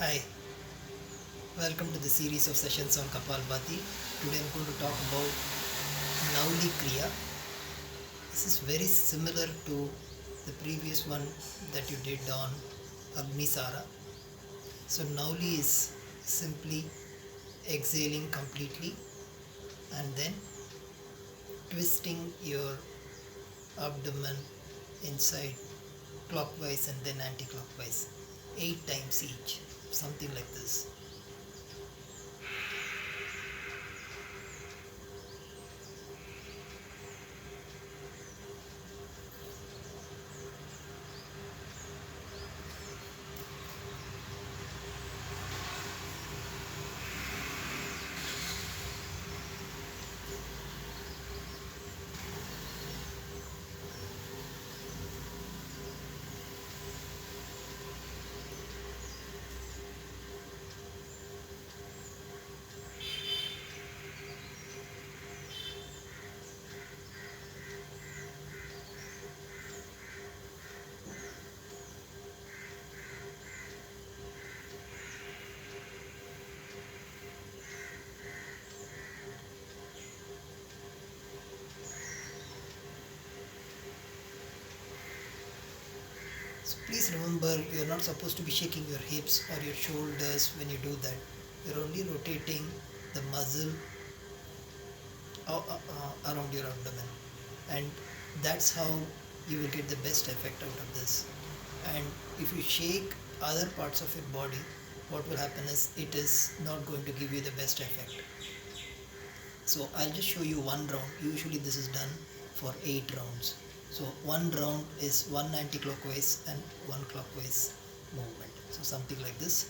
Hi, welcome to the series of sessions on Kapalbhati. Today I'm going to talk about Nauli Kriya. This is very similar to the previous one that you did on Agnisara. So Nauli is simply exhaling completely and then twisting your abdomen inside clockwise and then anti-clockwise 8 times each, something like this. So please remember, you're not supposed to be shaking your hips or your shoulders when you do that. You're only rotating the muscle around your abdomen, and that's how you will get the best effect out of this. And if you shake other parts of your body, what will happen is it is not going to give you the best effect. So I'll just show you one round. Usually this is done for 8 rounds. So one round is one anti-clockwise and one clockwise movement. So something like this.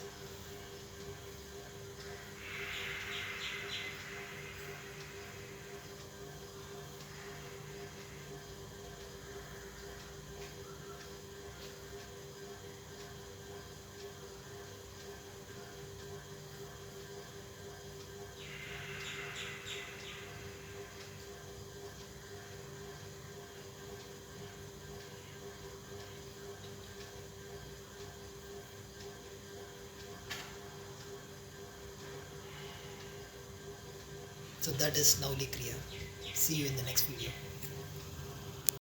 So that is Nauli Kriya. See you in the next video.